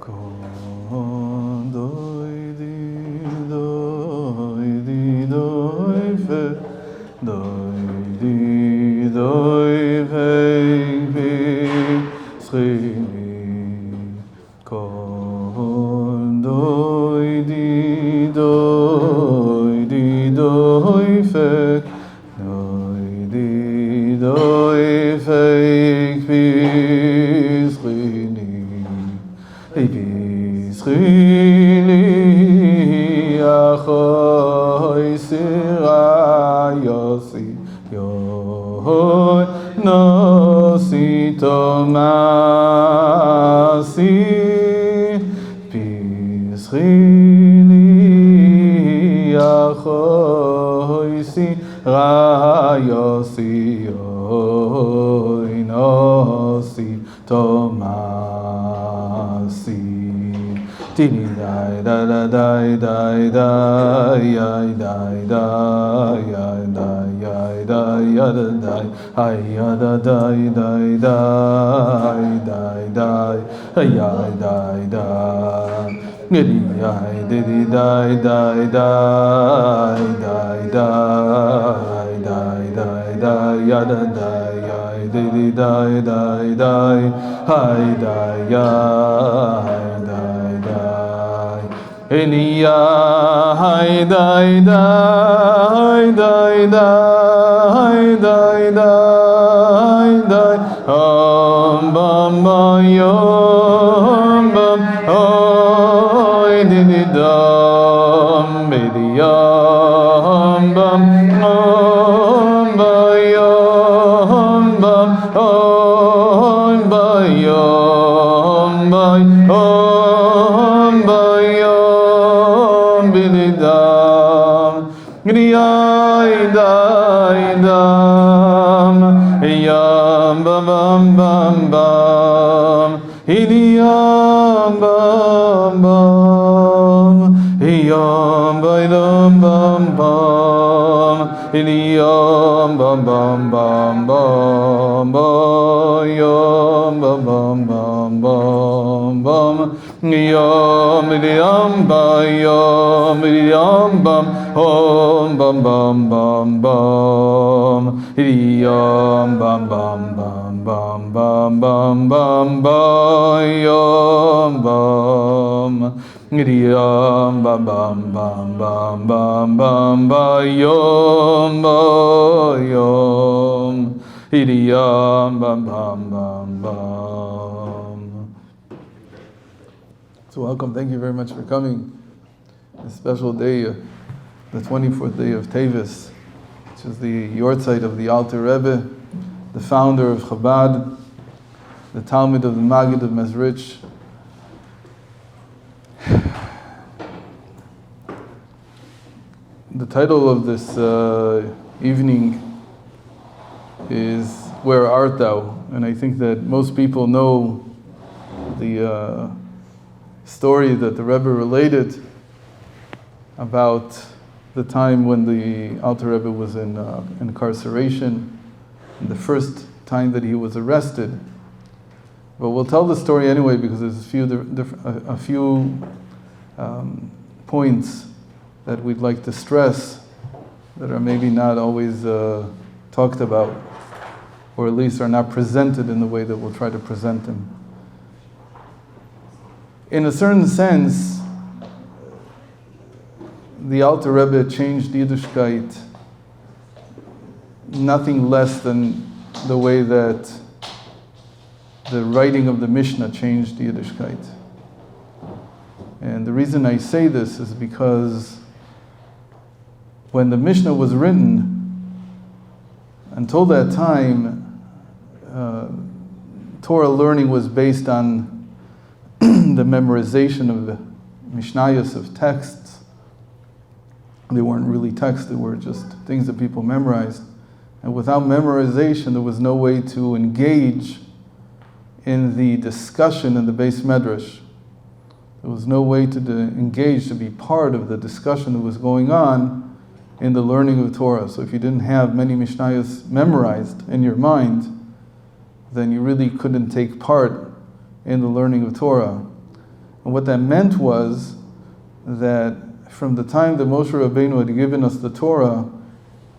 Kon doi di doi fe schini. Kon doi di fe schini achoi sira yosi yoy nosi tomasi schini achoi sira yosi yoy nosi tomasi. Tini dai da da dai dai dai dai dai dai dai dai da dai ai da dai dai dai dai dai ai dai dai nidi ai didi dai dai dai dai dai dai dai dai ya da dai ai didi dai dai dai ai dai ya Eniya hai dai dai dai dai dai dai dai bam bam yom bam oi di dam mediyam bam yom bam oi bayom G'niyai dai dam, yam bam bam bam bam, idiyam bam bam, yam bam bam bam, idiyam bam bam bam bam, yam bam bam bam bam bam, yam idiyam bam. Om bam bam bam bam, idiyam bam bam bam bam bam bam bam bayom bam, idiyam bam bam bam bam bam bam bayom bayom, idiyam bam bam bam bam. So welcome, thank you very much for coming. This special day. The 24th day of Tevis, which is the yortzeit of the Alter Rebbe, the founder of Chabad, the Talmud of the Maggid of Mezrich. The title of this evening is Where Art Thou? And I think that most people know the story that the Rebbe related about the time when the Alter Rebbe was in incarceration, and the first time that he was arrested. But we'll tell the story anyway because there's a few points that we'd like to stress that are maybe not always talked about, or at least are not presented in the way that we'll try to present them. In a certain sense, the Alter Rebbe changed Yiddishkeit nothing less than the way that the writing of the Mishnah changed Yiddishkeit. And the reason I say this is because when the Mishnah was written, until that time, Torah learning was based on the memorization of the Mishnayos, of texts. They weren't really texts, they were just things that people memorized. And without memorization, there was no way to engage in the discussion in the Beis Medrash. There was no way to engage, to be part of the discussion that was going on in the learning of Torah. So if you didn't have many Mishnayos memorized in your mind, then you really couldn't take part in the learning of Torah. And what that meant was that from the time that Moshe Rabbeinu had given us the Torah,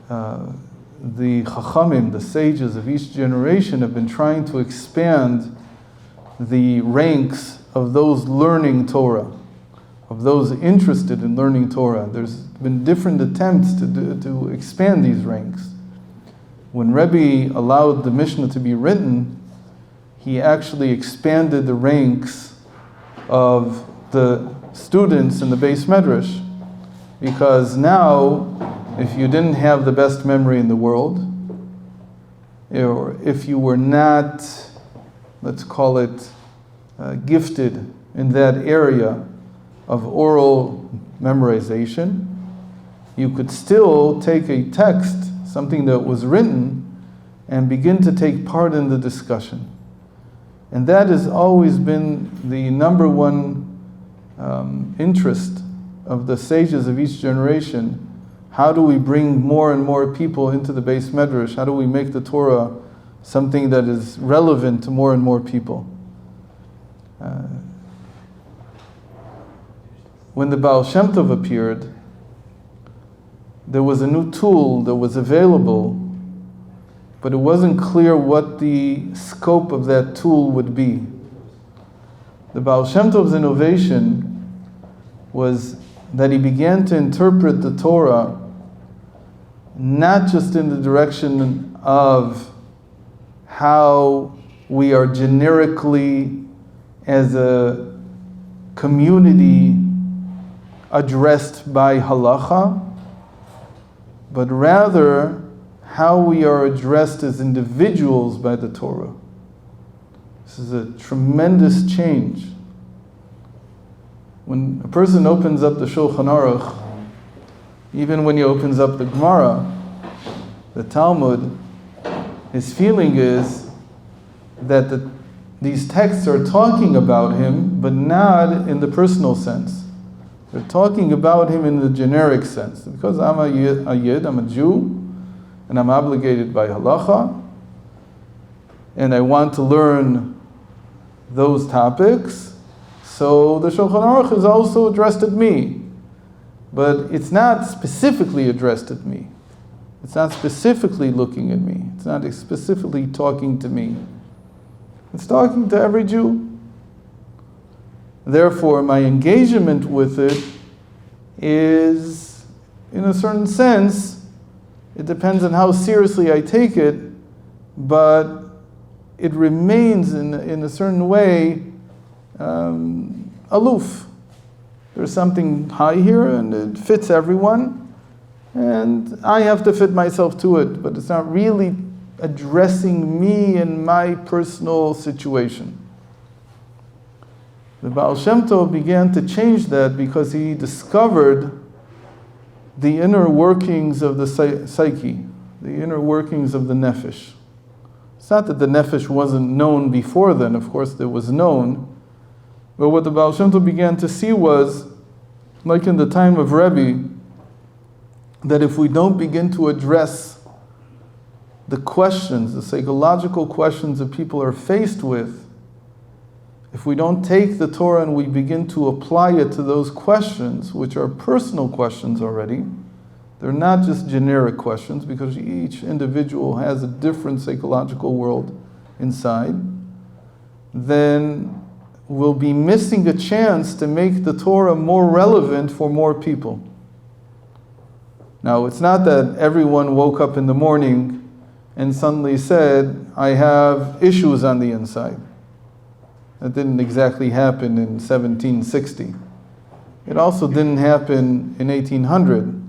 the Chachamim, the sages of each generation, have been trying to expand the ranks of those learning Torah, of those interested in learning Torah. There's been different attempts to expand these ranks. When Rabbi allowed the Mishnah to be written, he actually expanded the ranks of the students in the Beis Medrash, because now, if you didn't have the best memory in the world, or if you were not, let's call it, gifted in that area of oral memorization, you could still take a text, something that was written, and begin to take part in the discussion. And that has always been the number one interest of the sages of each generation. How do we bring more and more people into the Beis Medrash? How do we make the Torah something that is relevant to more and more people? When the Baal Shem Tov appeared, there was a new tool that was available, but it wasn't clear what the scope of that tool would be. The Baal Shem Tov's innovation was that he began to interpret the Torah not just in the direction of how we are generically, as a community, addressed by halacha, but rather how we are addressed as individuals by the Torah. This is a tremendous change. When a person opens up the Shulchan Aruch, even when he opens up the Gemara, the Talmud, his feeling is that these texts are talking about him, but not in the personal sense. They're talking about him in the generic sense. Because I'm a Yid, I'm a Jew, and I'm obligated by halacha, and I want to learn those topics, so the Shulchan Aruch is also addressed at me. But it's not specifically addressed at me. It's not specifically looking at me. It's not specifically talking to me. It's talking to every Jew. Therefore, my engagement with it is, in a certain sense, it depends on how seriously I take it, but it remains in a certain way aloof. There's something high here and it fits everyone, and I have to fit myself to it, but it's not really addressing me and my personal situation. The Baal Shem Tov began to change that because he discovered the inner workings of the psyche, the inner workings of the nefesh. It's not that the nefesh wasn't known before then, of course it was known, but what the Baal Shem Tov began to see was, like in the time of Rabbi, that if we don't begin to address the questions, the psychological questions that people are faced with, if we don't take the Torah and we begin to apply it to those questions, which are personal questions already, they're not just generic questions, because each individual has a different psychological world inside, then we'll be missing a chance to make the Torah more relevant for more people. Now, it's not that everyone woke up in the morning and suddenly said, I have issues on the inside. That didn't exactly happen in 1760. It also didn't happen in 1800.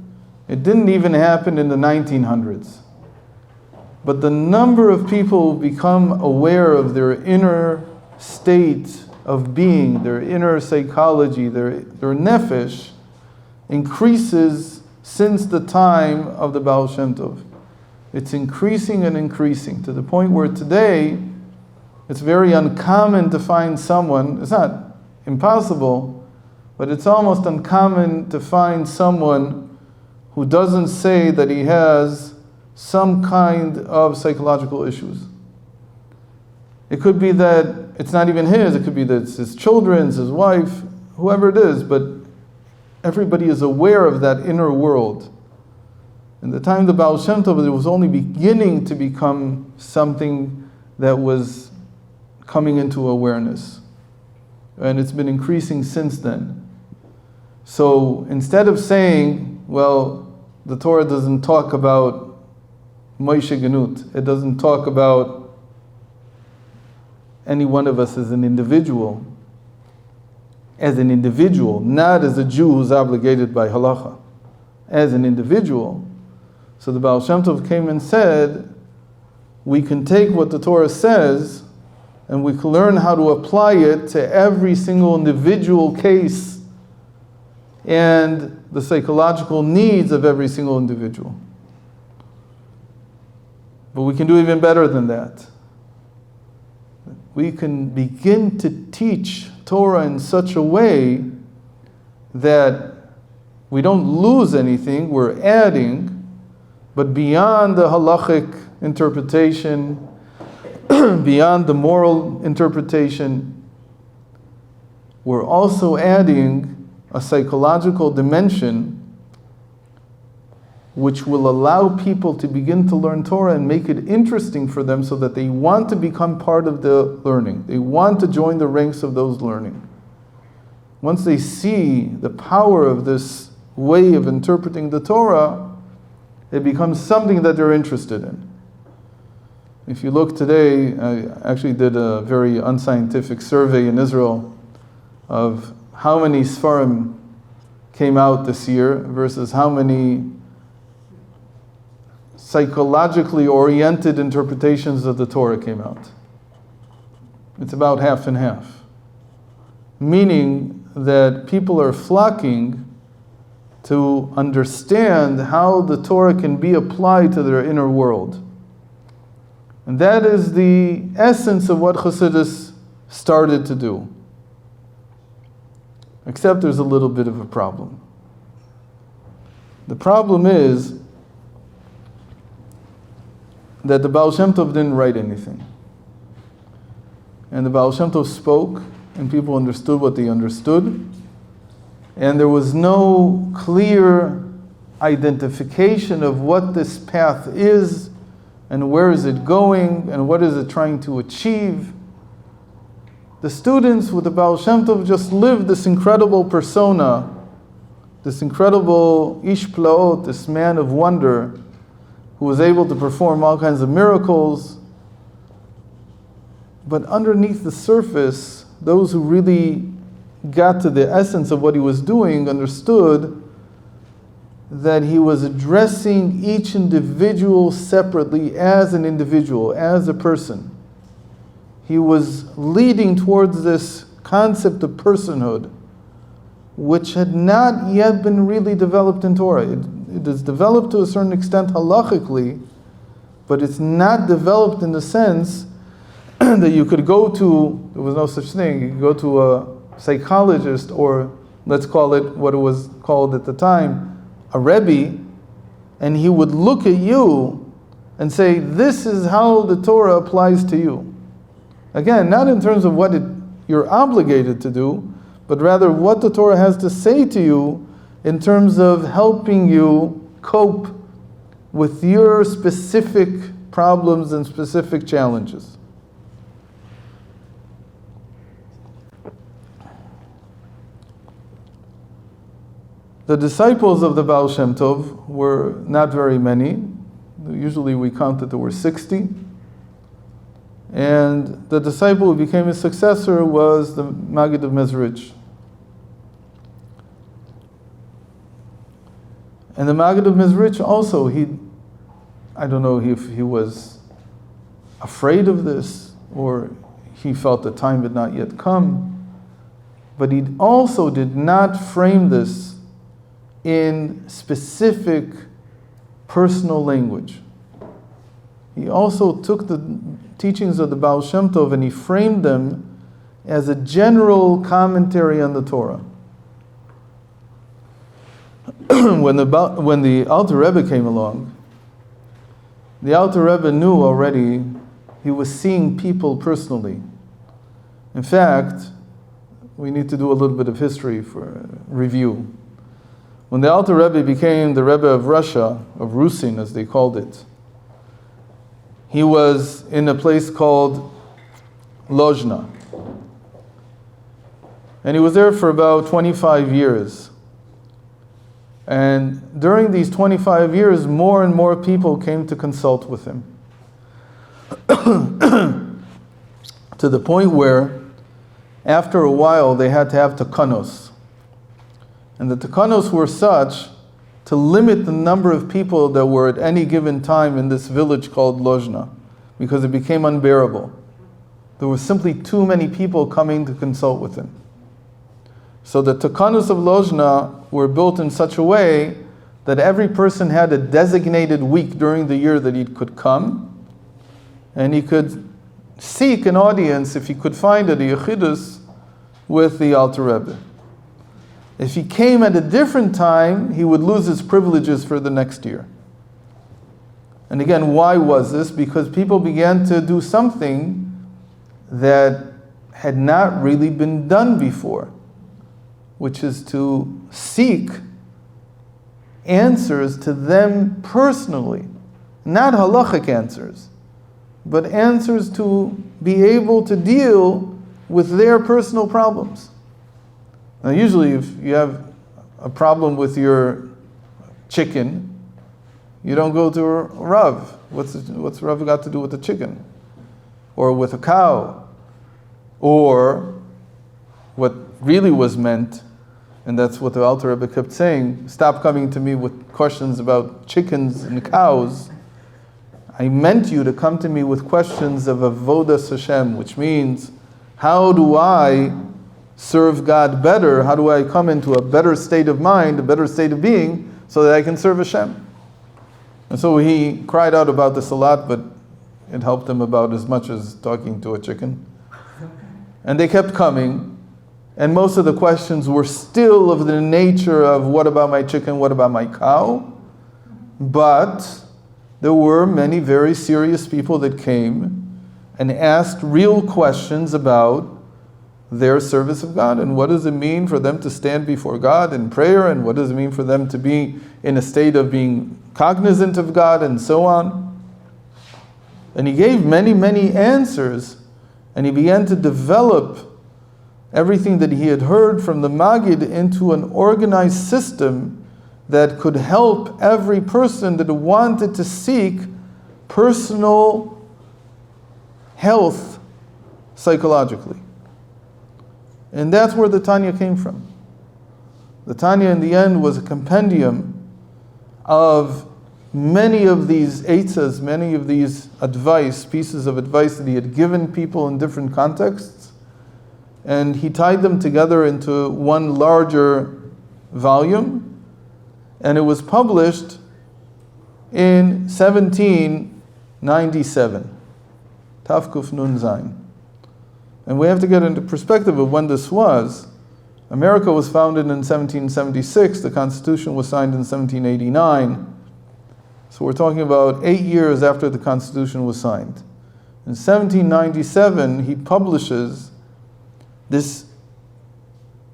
It didn't even happen in the 1900s. But the number of people who become aware of their inner state of being, their inner psychology, their nefesh, increases since the time of the Baal Shem Tov. It's increasing and increasing to the point where today it's very uncommon to find someone, it's not impossible, but it's almost uncommon to find someone who doesn't say that he has some kind of psychological issues. It could be that it's not even his, it could be that it's his children's, his wife, whoever it is, but everybody is aware of that inner world. In the time of the Baal Shem Tov, it was only beginning to become something that was coming into awareness. And it's been increasing since then. So instead of saying, well, the Torah doesn't talk about Moshe Genuth, it doesn't talk about any one of us as an individual, not as a Jew who's obligated by halacha, as an individual. So the Baal Shem Tov came and said, we can take what the Torah says and we can learn how to apply it to every single individual case and the psychological needs of every single individual. But we can do even better than that. We can begin to teach Torah in such a way that we don't lose anything, we're adding, but beyond the halachic interpretation, beyond the moral interpretation, we're also adding a psychological dimension which will allow people to begin to learn Torah and make it interesting for them so that they want to become part of the learning. They want to join the ranks of those learning. Once they see the power of this way of interpreting the Torah, it becomes something that they're interested in. If you look today, I actually did a very unscientific survey in Israel of how many Sfarim came out this year versus how many psychologically oriented interpretations of the Torah came out. It's about half and half. Meaning that people are flocking to understand how the Torah can be applied to their inner world. And that is the essence of what Chassidus started to do. Except there's a little bit of a problem. The problem is that the Baal Shem Tov didn't write anything. And the Baal Shem Tov spoke, and people understood what they understood. And there was no clear identification of what this path is, and where is it going, and what is it trying to achieve. The students with the Baal Shem Tov just lived this incredible persona, this incredible Ish Plaot, this man of wonder, who was able to perform all kinds of miracles. But underneath the surface, those who really got to the essence of what he was doing understood that he was addressing each individual separately as an individual, as a person. He was leading towards this concept of personhood, which had not yet been really developed in Torah. It is developed to a certain extent halachically, but it's not developed in the sense that you could go to, there was no such thing, you could go to a psychologist, or let's call it what it was called at the time, a Rabbi, and he would look at you and say, this is how the Torah applies to you. Again, not in terms of what you're obligated to do, but rather what the Torah has to say to you in terms of helping you cope with your specific problems and specific challenges. The disciples of the Baal Shem Tov were not very many. Usually we count that there were 60. And the disciple who became his successor was the Maggid of Mezrich. And the Maggid of Mezrich also, I don't know if he was afraid of this or he felt the time had not yet come, but he also did not frame this in specific personal language. He also took the teachings of the Baal Shem Tov and he framed them as a general commentary on the Torah. When the Alter Rebbe came along, the Alter Rebbe knew already he was seeing people personally. In fact, we need to do a little bit of history for review. When the Alter Rebbe became the Rebbe of Russia, of Rusin as they called it, he was in a place called Lozhna. And he was there for about 25 years. And during these 25 years, more and more people came to consult with him. To the point where, after a while, they had to have takanos. And the takanos were such to limit the number of people that were at any given time in this village called Lozhna, because it became unbearable. There were simply too many people coming to consult with him. So the takanos of Lozhna were built in such a way that every person had a designated week during the year that he could come, and he could seek an audience, if he could find it, a yechidus, with the Alter Rebbe. If he came at a different time, he would lose his privileges for the next year. And again, why was this? Because people began to do something that had not really been done before, which is to seek answers to them personally, not halachic answers, but answers to be able to deal with their personal problems. Now usually if you have a problem with your chicken, you don't go to a Rav. What's Rav got to do with the chicken? Or with a cow? Or what really was meant, and that's what the Alter Rebbe kept saying, stop coming to me with questions about chickens and cows. I meant you to come to me with questions of avodas Hashem, which means, how do I serve God better? How do I come into a better state of mind, a better state of being, so that I can serve Hashem? And so he cried out about this a lot, but it helped him about as much as talking to a chicken. And they kept coming, and most of the questions were still of the nature of, what about my chicken, what about my cow? But there were many very serious people that came and asked real questions about their service of God, and what does it mean for them to stand before God in prayer, and what does it mean for them to be in a state of being cognizant of God, and so on. And he gave many, many answers, and he began to develop everything that he had heard from the Maggid into an organized system that could help every person that wanted to seek personal health psychologically. And that's where the Tanya came from. The Tanya in the end was a compendium of many of these eitzas, many of these pieces of advice that he had given people in different contexts, and he tied them together into one larger volume, and it was published in 1797, Tafkuf Nun Zayin. And we have to get into perspective of when this was. America was founded in 1776, the Constitution was signed in 1789. So we're talking about 8 years after the Constitution was signed. In 1797, he publishes this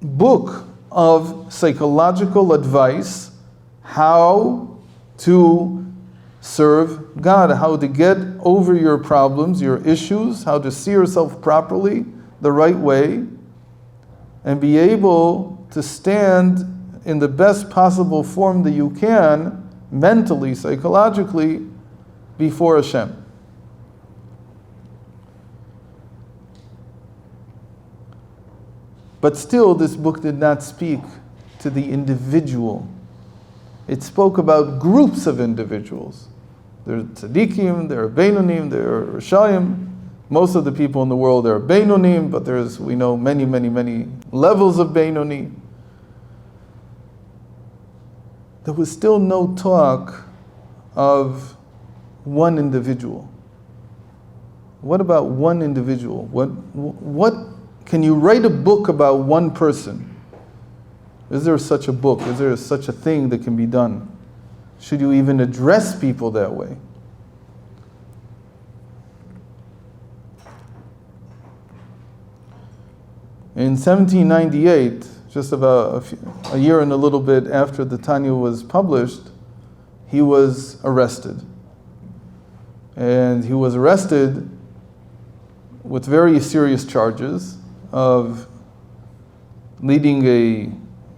book of psychological advice, how to serve God, how to get over your problems, your issues, how to see yourself properly, the right way, and be able to stand in the best possible form that you can, mentally, psychologically, before Hashem. But still, this book did not speak to the individual. It spoke about groups of individuals. There are tzaddikim, there are beinonim, there are rishayim. Most of the people in the world are beinonim, but we know many, many, many levels of beinoni. There was still no talk of one individual. What about one individual? What can you write a book about one person? Is there such a book? Is there such a thing that can be done? Should you even address people that way? In 1798, just about a year and a little bit after the Tanya was published, he was arrested. And he was arrested with very serious charges of leading a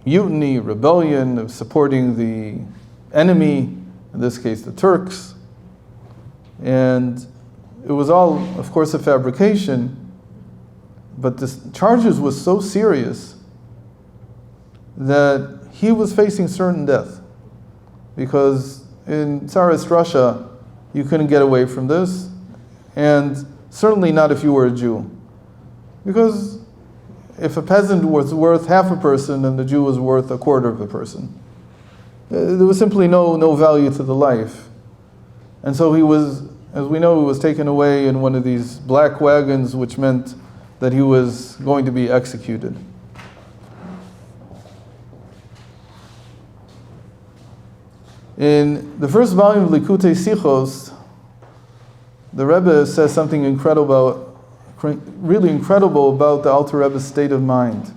mutiny, rebellion, of supporting the enemy, in this case the Turks. And it was all, of course, a fabrication, but the charges was so serious that he was facing certain death. Because in Tsarist Russia, you couldn't get away from this, and certainly not if you were a Jew. Because if a peasant was worth half a person, then the Jew was worth a quarter of a person. There was simply no value to the life. And so he was, as we know, he was taken away in one of these black wagons, which meant that he was going to be executed. In the first volume of Likutei Sichos, the Rebbe says something really incredible about the Alter Rebbe's state of mind.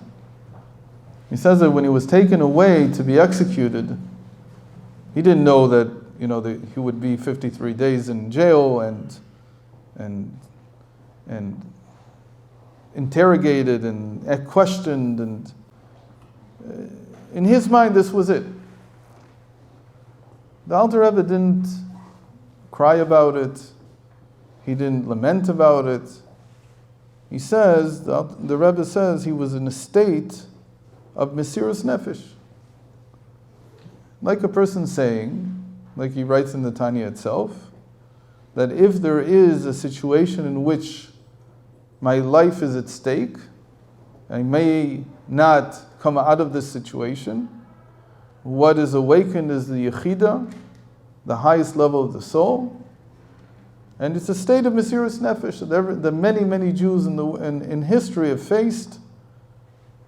He says that when he was taken away to be executed, he didn't know that he would be 53 days in jail and interrogated and questioned, and in his mind this was it. The Alter Rebbe didn't cry about it. He didn't lament about it. He says, the Rebbe says, he was in a state of Mesiras Nefesh. Like a person saying, like he writes in the Tanya itself, that if there is a situation in which my life is at stake, I may not come out of this situation, what is awakened is the Yechidah, the highest level of the soul, and it's a state of Mesiras Nefesh that many Jews in history have faced.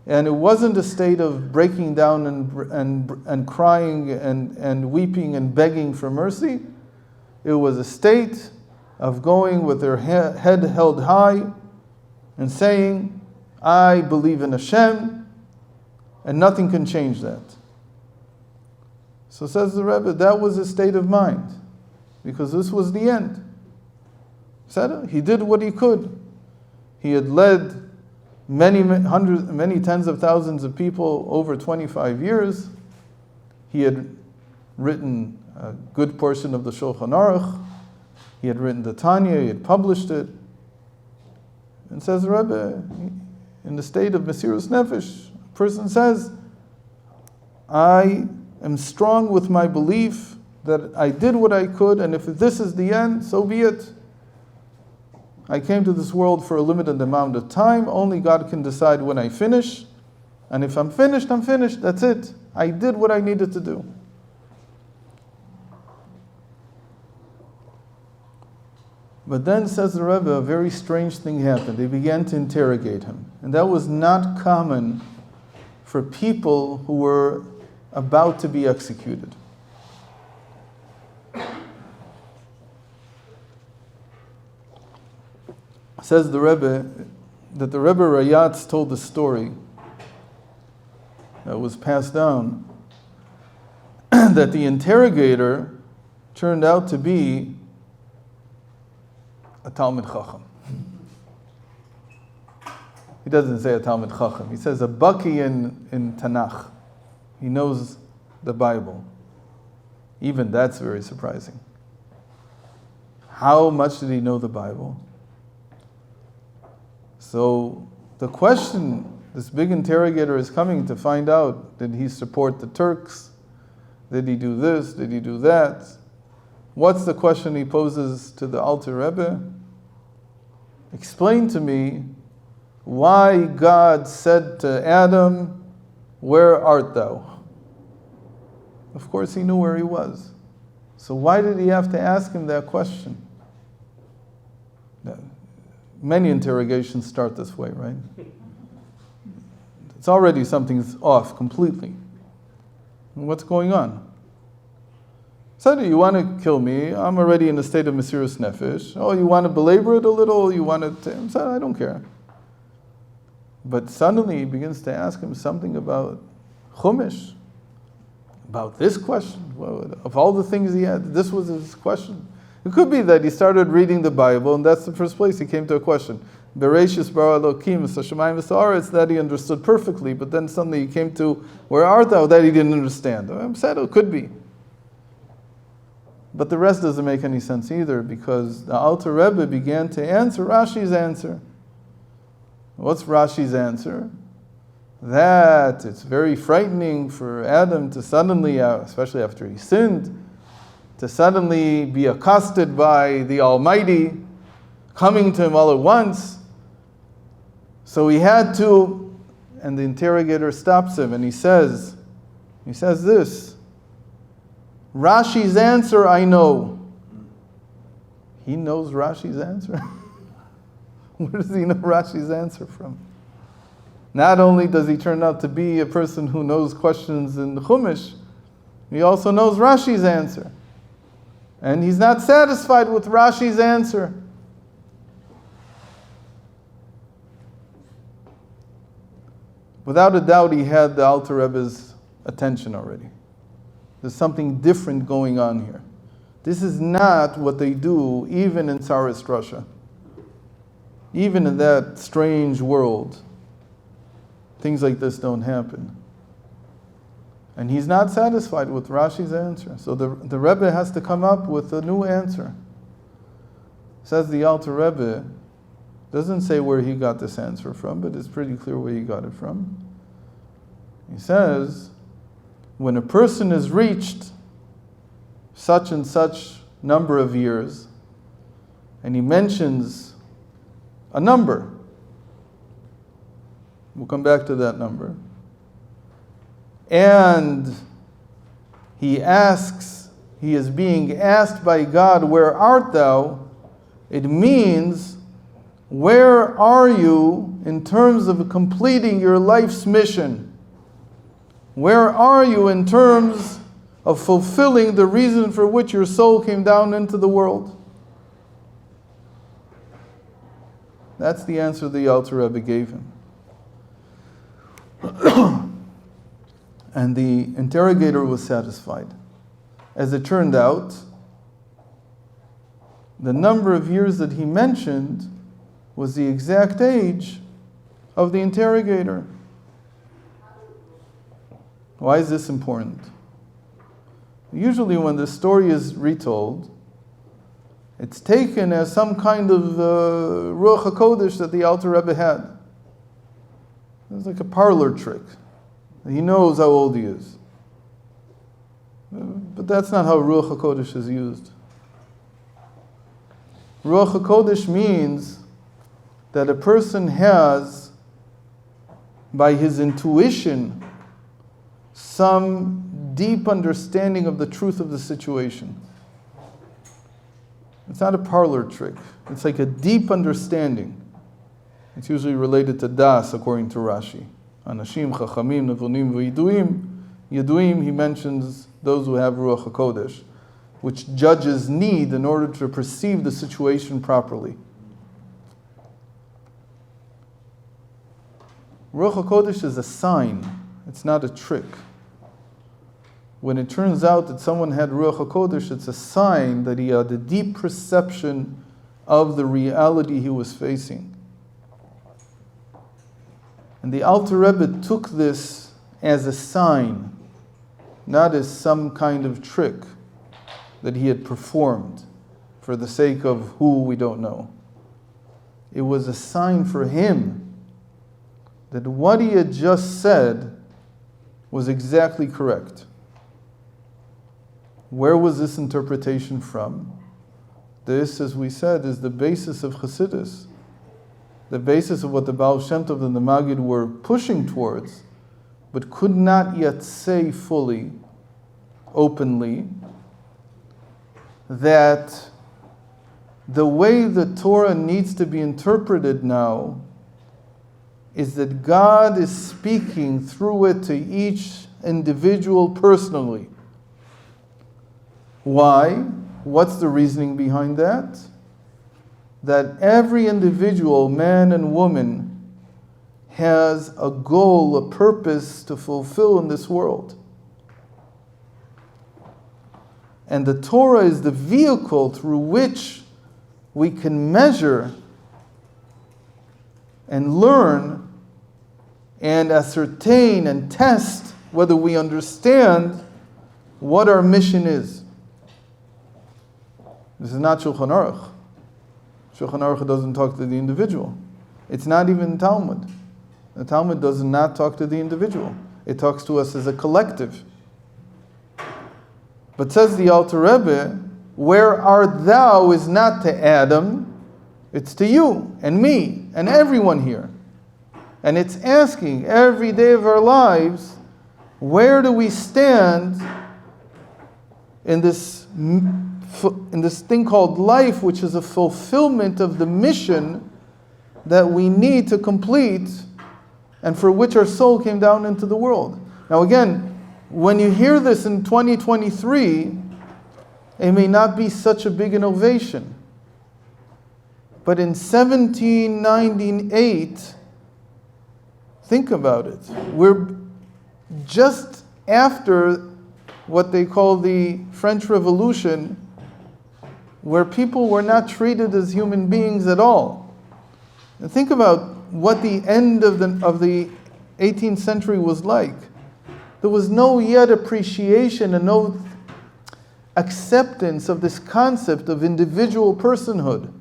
And it wasn't a state of breaking down and crying and weeping and begging for mercy. It was a state of going with their head held high and saying, I believe in Hashem, and nothing can change that. So says the Rebbe, that was his state of mind, because this was the end. He did what he could. He had led many tens of thousands of people over 25 years. He had written a good portion of the Shulchan Aruch. He had written the Tanya, he had published it. And says the Rebbe, in the state of Mesiras Nefesh, a person says, I am strong with my belief that I did what I could, and if this is the end, so be it. I came to this world for a limited amount of time. Only God can decide when I finish. And if I'm finished, I'm finished. That's it. I did what I needed to do. But then, says the Rebbe, a very strange thing happened. They began to interrogate him. And that was not common for people who were about to be executed. Says the Rebbe that the Rebbe Rayatz told the story that was passed down that the interrogator turned out to be a Talmid Chacham. He doesn't say a Talmid Chacham. He says a Baki in Tanakh. He knows the Bible. Even that's very surprising. How much did he know the Bible? So the question, this big interrogator is coming to find out, did he support the Turks? Did he do this? Did he do that? What's the question he poses to the Alter Rebbe? Explain to me why God said to Adam, where art thou? Of course he knew where he was. So why did he have to ask him that question? Many interrogations start this way, right? It's already something's off completely. What's going on? Said, you want to kill me? I'm already in a state of Mesiras Nefesh. Oh, you want to belabor it a little? You want to? Said, I don't care. But suddenly he begins to ask him something about Chumash, about this question. Well, of all the things he had, this was his question. It could be that he started reading the Bible, and that's the first place he came to a question. Bereshis bara Elokim v'shamayim v'sa'aretz, that he understood perfectly, but then suddenly he came to, where art thou, that he didn't understand. I'm sad, it could be. But the rest doesn't make any sense either, because the Alter Rebbe began to answer Rashi's answer. What's Rashi's answer? That it's very frightening for Adam to suddenly, especially after he sinned, to suddenly be accosted by the Almighty, coming to him all at once. So he had to, and the interrogator stops him and he says this, Rashi's answer I know. He knows Rashi's answer? Where does he know Rashi's answer from? Not only does he turn out to be a person who knows questions in the Chumash, he also knows Rashi's answer. And he's not satisfied with Rashi's answer. Without a doubt, he had the Alter Rebbe's attention already. There's something different going on here. This is not what they do even in Tsarist Russia. Even in that strange world, things like this don't happen. And he's not satisfied with Rashi's answer. So the Rebbe has to come up with a new answer. Says the Alter Rebbe, doesn't say where he got this answer from, but it's pretty clear where he got it from. He says, when a person has reached such and such number of years, and he mentions a number, we'll come back to that number, and he is being asked by God, where art thou? It means, where are you in terms of completing your life's mission? Where are you in terms of fulfilling the reason for which your soul came down into the world? That's the answer the Alter Rebbe gave him. And the interrogator was satisfied. As it turned out, the number of years that he mentioned was the exact age of the interrogator. Why is this important? Usually when the story is retold, it's taken as some kind of Ruach HaKodesh that the Alter Rebbe had. It's like a parlor trick. He knows how old he is. But that's not how Ruach HaKodesh is used. Ruach HaKodesh means that a person has, by his intuition, some deep understanding of the truth of the situation. It's not a parlor trick. It's like a deep understanding. It's usually related to Das, according to Rashi. Anashim, Chachamim, Nevunim, V'yiduim. Yaduim, he mentions those who have Ruach HaKodesh, which judges need in order to perceive the situation properly. Ruach HaKodesh is a sign. It's not a trick. When it turns out that someone had Ruach HaKodesh, it's a sign that he had a deep perception of the reality he was facing. And the Alter Rebbe took this as a sign, not as some kind of trick that he had performed for the sake of who we don't know. It was a sign for him that what he had just said was exactly correct. Where was this interpretation from? This, as we said, is the basis of Chassidus, the basis of what the Baal Shem Tov and the Maggid were pushing towards, but could not yet say fully, openly, that the way the Torah needs to be interpreted now is that God is speaking through it to each individual personally. Why? What's the reasoning behind that? That every individual, man and woman, has a goal, a purpose to fulfill in this world. And the Torah is the vehicle through which we can measure and learn and ascertain and test whether we understand what our mission is. This is not Shulchan Aruch. Shulchan Aruch doesn't talk to the individual. It's not even Talmud. The Talmud does not talk to the individual. It talks to us as a collective. But says the Alter Rebbe, where art thou is not to Adam, it's to you and me and everyone here. And it's asking every day of our lives, where do we stand in this thing called life, which is a fulfillment of the mission that we need to complete and for which our soul came down into the world. Now again, when you hear this in 2023, it may not be such a big innovation. But in 1798, think about it. We're just after what they call the French Revolution, where people were not treated as human beings at all. And think about what the end of the 18th century was like. There was no yet appreciation and no acceptance of this concept of individual personhood.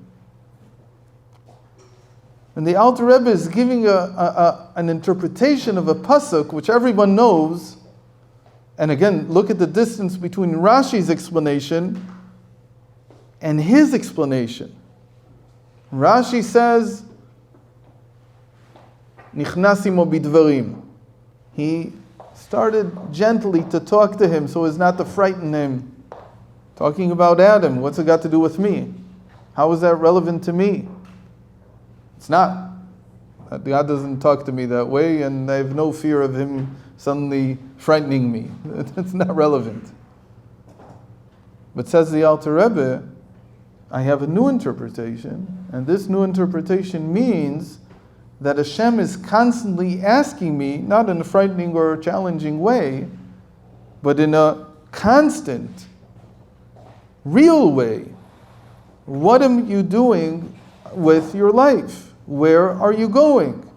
And the Alter Rebbe is giving an interpretation of a pasuk which everyone knows. And again, look at the distance between Rashi's explanation and his explanation. Rashi says, Nichnasimo bidvarim. He started gently to talk to him so as not to frighten him. Talking about Adam, what's it got to do with me? How is that relevant to me? It's not. God doesn't talk to me that way, and I have no fear of him suddenly frightening me. It's not relevant. But says the Alter Rebbe, I have a new interpretation, and this new interpretation means that Hashem is constantly asking me, not in a frightening or challenging way, but in a constant, real way. What am you doing with your life? Where are you going?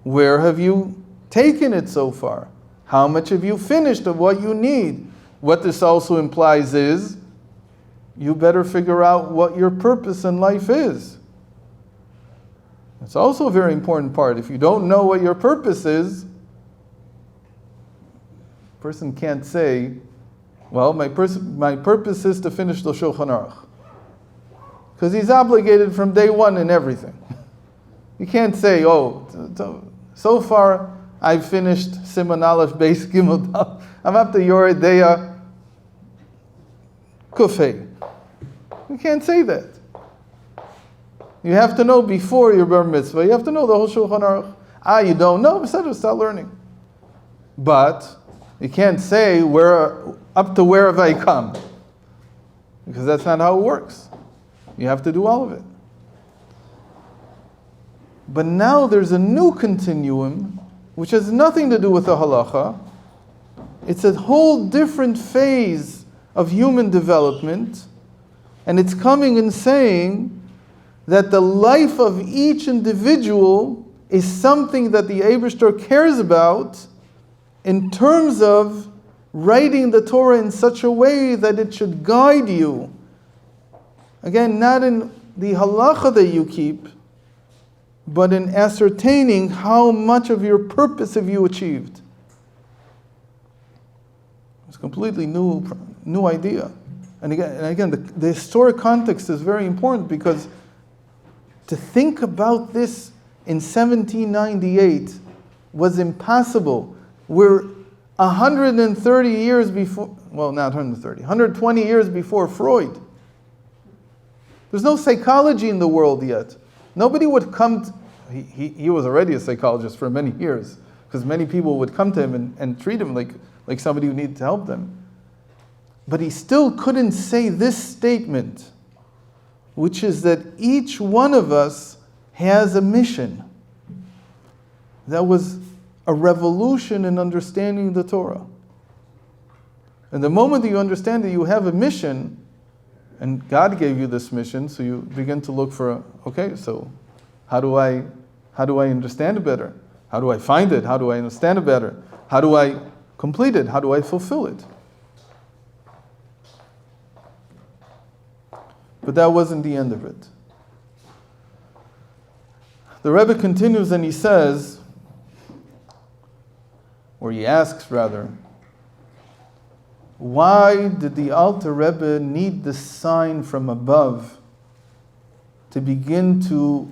Where have you taken it so far? How much have you finished of what you need? What this also implies is, you better figure out what your purpose in life is. It's also a very important part. If you don't know what your purpose is, a person can't say, well, my purpose is to finish the Shulchan Aruch. Because he's obligated from day one in everything. You can't say, so far I've finished Siman Aleph Beis Gimel Dal. I'm up to Yoreh Deah Kufay. You can't say that. You have to know before your bar mitzvah. You have to know the whole Shulchan Aruch. You don't know? Start learning. But you can't say up to where have I come, because that's not how it works. You have to do all of it. But now there's a new continuum, which has nothing to do with the halacha. It's a whole different phase of human development, and it's coming and saying that the life of each individual is something that the Eibishter cares about in terms of writing the Torah in such a way that it should guide you. Again, not in the halacha that you keep, but in ascertaining how much of your purpose have you achieved. It's a completely new idea. And again, the historic context is very important, because to think about this in 1798 was impossible. We're 130 years before, well, not 130, 120 years before Freud. There's no psychology in the world yet. Nobody would come he was already a psychologist for many years, because many people would come to him and treat him like somebody who needed to help them. But he still couldn't say this statement, which is that each one of us has a mission. That was a revolution in understanding the Torah. And the moment that you understand that you have a mission, and God gave you this mission, so you begin to look for, okay, so how do I understand it better? How do I find it? How do I understand it better? How do I complete it? How do I fulfill it? But that wasn't the end of it. The Rebbe continues and he says, or he asks rather, why did the Alter Rebbe need this sign from above to begin to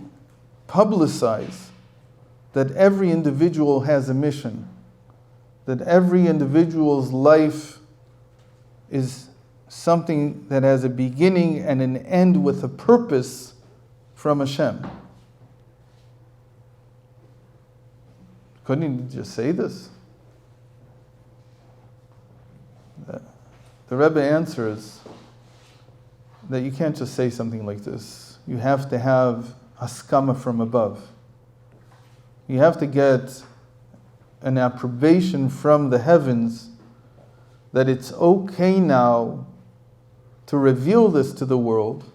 publicize that every individual has a mission, that every individual's life is something that has a beginning and an end with a purpose from Hashem? Couldn't he just say this? The Rebbe answers that you can't just say something like this. You have to have haskama from above. You have to get an approbation from the heavens that it's okay now to reveal this to the world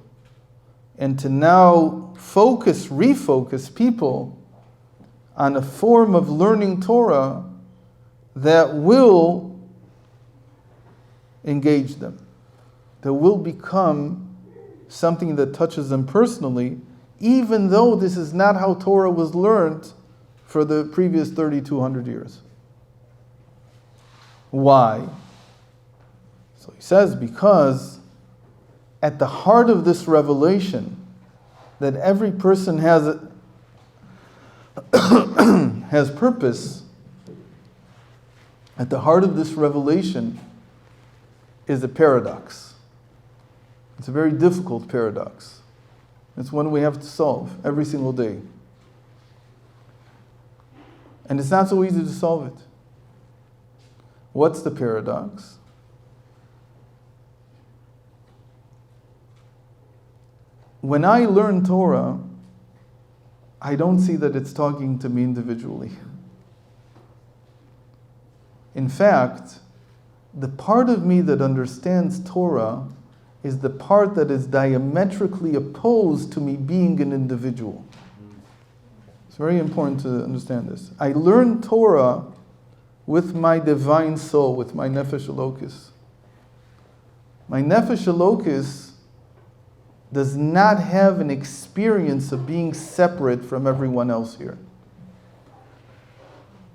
and to now refocus people on a form of learning Torah that will engage them, that will become something that touches them personally, even though this is not how Torah was learned for the previous 3,200 years. Why? So he says, because at the heart of this revelation, that every person has purpose, at the heart of this revelation is a paradox. It's a very difficult paradox. It's one we have to solve every single day. And it's not so easy to solve it. What's the paradox? When I learn Torah, I don't see that it's talking to me individually. In fact, the part of me that understands Torah is the part that is diametrically opposed to me being an individual. It's very important to understand this. I learn Torah with my divine soul, with my nefesh elokis. My nefesh elokis does not have an experience of being separate from everyone else here.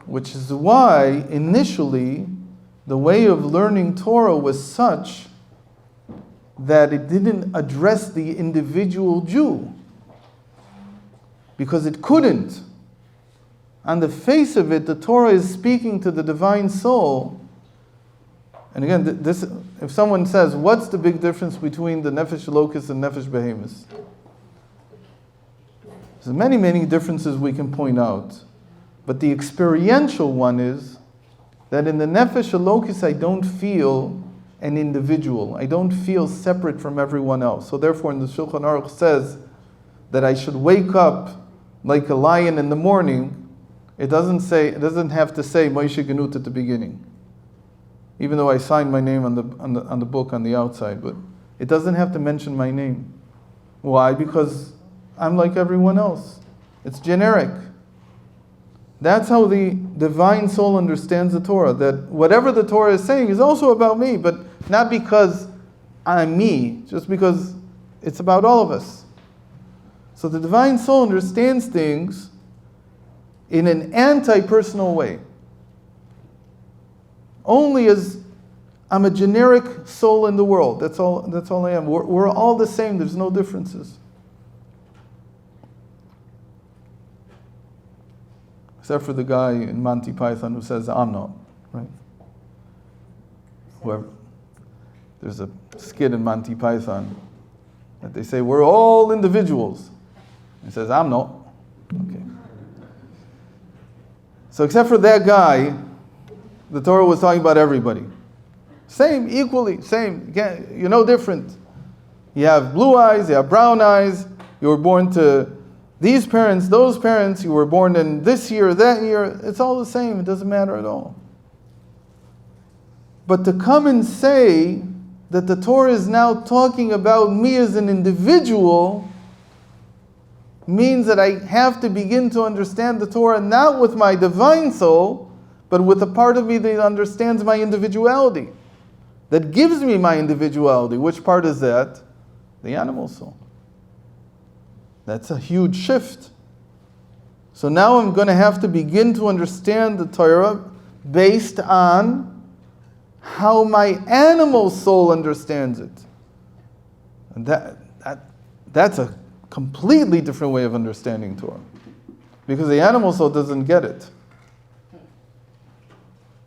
Which is why, initially, the way of learning Torah was such that it didn't address the individual Jew. Because it couldn't. On the face of it, the Torah is speaking to the divine soul. And again, this, if someone says, what's the big difference between the nefesh elokis and nefesh behemis? There's many, many differences we can point out. But the experiential one is that in the nefesh elokis I don't feel an individual. I don't feel separate from everyone else. So therefore, in the Shulchan Aruch says that I should wake up like a lion in the morning. It doesn't have to say Moshe Genuth at the beginning, even though I signed my name on the book on the outside. But it doesn't have to mention my name. Why? Because I'm like everyone else. It's generic. That's how the divine soul understands the Torah, that whatever the Torah is saying is also about me, but not because I'm me, just because it's about all of us. So the divine soul understands things in an anti-personal way. Only as I'm a generic soul in the world. That's all I am. We're all the same. There's no differences. Except for the guy in Monty Python who says, I'm not, right? Whoever. There's a skit in Monty Python that they say, we're all individuals. He says, I'm not. Okay. So except for that guy, the Torah was talking about everybody. Same, equally, same. You're no different. You have blue eyes, you have brown eyes, you were born to These parents, those parents, you were born in this year, that year, it's all the same. It doesn't matter at all. But to come and say that the Torah is now talking about me as an individual means that I have to begin to understand the Torah not with my divine soul, but with a part of me that understands my individuality, that gives me my individuality. Which part is that? The animal soul. That's a huge shift. So now I'm going to have to begin to understand the Torah based on how my animal soul understands it. And that's a completely different way of understanding Torah. Because the animal soul doesn't get it.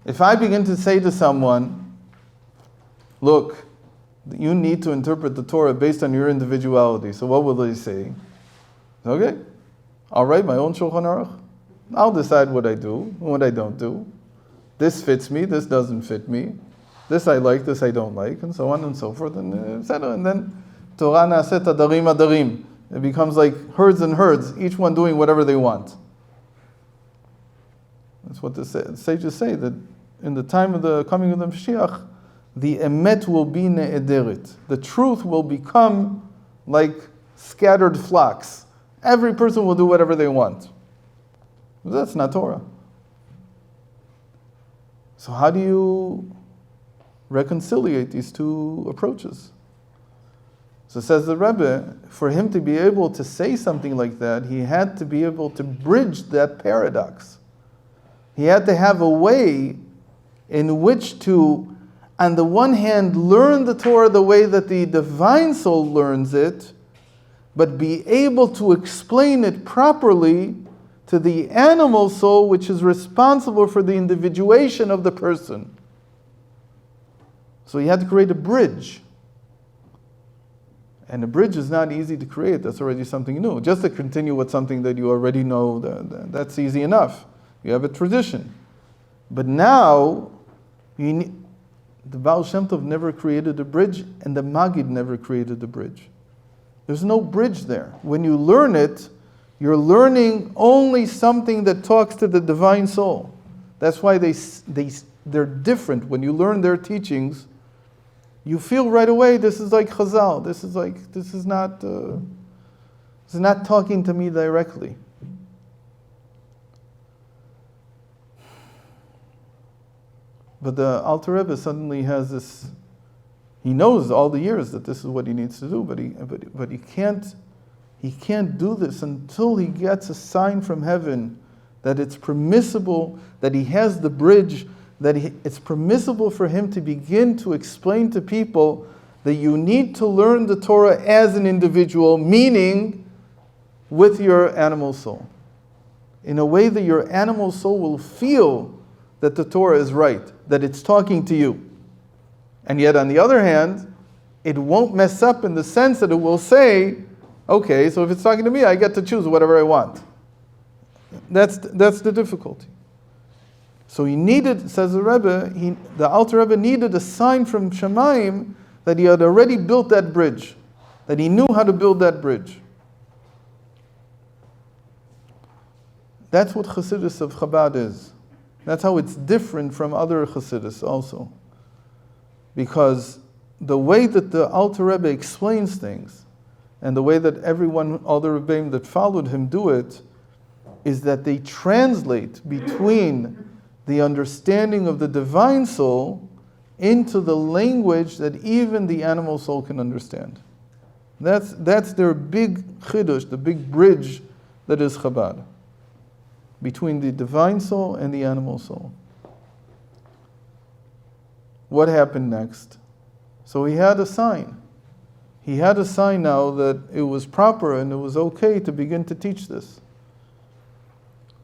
If I begin to say to someone, look, you need to interpret the Torah based on your individuality. So what will they say? Okay, I'll write my own Shulchan Aruch. I'll decide what I do and what I don't do. This fits me, this doesn't fit me. This I like, this I don't like, and so on and so forth. And then Torah na'aset adarim adarim. It becomes like herds and herds, each one doing whatever they want. That's what the sages say, that in the time of the coming of the Mashiach, the emet will be ne'ederit. The truth will become like scattered flocks. Every person will do whatever they want. That's not Torah. So how do you reconciliate these two approaches? So says the Rebbe, for him to be able to say something like that, he had to be able to bridge that paradox. He had to have a way in which to, on the one hand, learn the Torah the way that the divine soul learns it, but be able to explain it properly to the animal soul, which is responsible for the individuation of the person. So he had to create a bridge. And a bridge is not easy to create. That's already something new. Just to continue with something that you already know, that's easy enough. You have a tradition. But now, the Baal Shem Tov never created a bridge, and the Maggid never created a bridge. There's no bridge there. When you learn it, you're learning only something that talks to the divine soul. That's why they're different. When you learn their teachings, you feel right away, this is like Chazal. This is not talking to me directly. But the Alter Rebbe suddenly has this. He knows all the years that this is what he needs to do, but he can't do this until he gets a sign from heaven that it's permissible, that he has the bridge, that it's permissible for him to begin to explain to people that you need to learn the Torah as an individual, meaning with your animal soul. In a way that your animal soul will feel that the Torah is right, that it's talking to you. And yet, on the other hand, it won't mess up in the sense that it will say, okay, so if it's talking to me, I get to choose whatever I want. That's the difficulty. So he needed, says the Rebbe, the Alter Rebbe needed a sign from Shamayim that he had already built that bridge, that he knew how to build that bridge. That's what Chassidus of Chabad is. That's how it's different from other Chassidus also. Because the way that the Alter Rebbe explains things, and the way that all the Rebbeim that followed him do it, is that they translate between the understanding of the divine soul into the language that even the animal soul can understand. That's their big chidush, the big bridge that is Chabad, between the divine soul and the animal soul. What happened next? So he had a sign. He had a sign now that it was proper and it was okay to begin to teach this.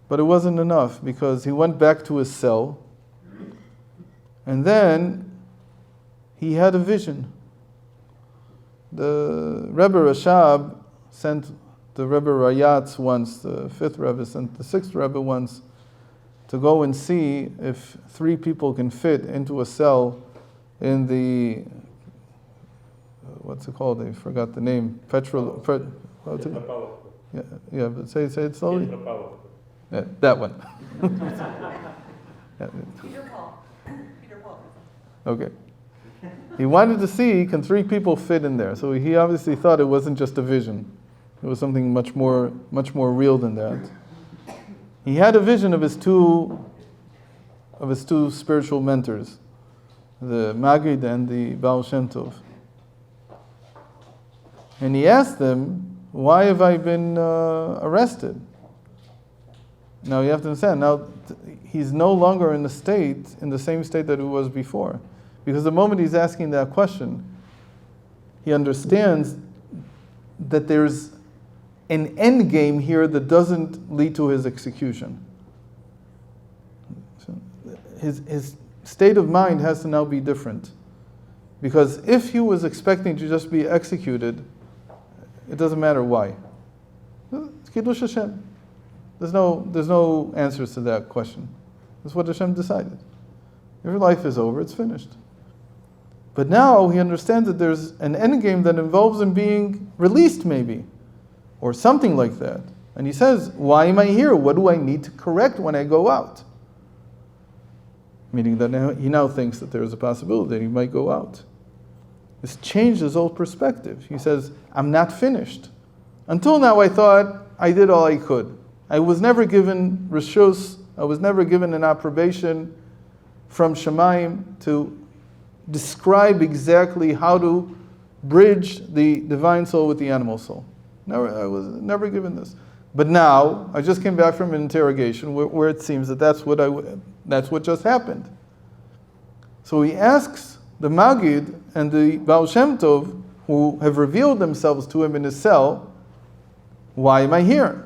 But it wasn't enough, because he went back to his cell, and then he had a vision. The Rebbe Rashab sent the Rebbe Rayatz once, the fifth Rebbe sent the sixth Rebbe once, to go and see if 3 people can fit into a cell in the, what's it called? I forgot the name. Yeah, but say it slowly. Yeah, that one. Yeah. Peter Paul. Peter Paul. Okay. He wanted to see, can three people fit in there? So he obviously thought it wasn't just a vision. It was something much more real than that. He had a vision of his two spiritual mentors, the Maggid and the Baal Shem Tov. And he asked them, why have I been arrested? Now you have to understand, he's no longer in the same state that he was before. Because the moment he's asking that question, he understands that there's an end game here that doesn't lead to his execution. So his state of mind has to now be different. Because if he was expecting to just be executed, it doesn't matter why. It's Kiddush Hashem. There's no answers to that question. That's what Hashem decided. Your life is over, it's finished. But now he understands that there's an end game that involves him being released maybe, or something like that. And he says, why am I here? What do I need to correct when I go out? Meaning that he now thinks that there's a possibility that he might go out. This changed his whole perspective. He says, I'm not finished. Until now I thought I did all I could. I was never given reshus, I was never given an approbation from Shamayim to describe exactly how to bridge the divine soul with the animal soul. I was never given this. But now, I just came back from an interrogation where it seems that that's what just happened. So he asks the Maggid and the Baal Shem Tov, who have revealed themselves to him in his cell, why am I here?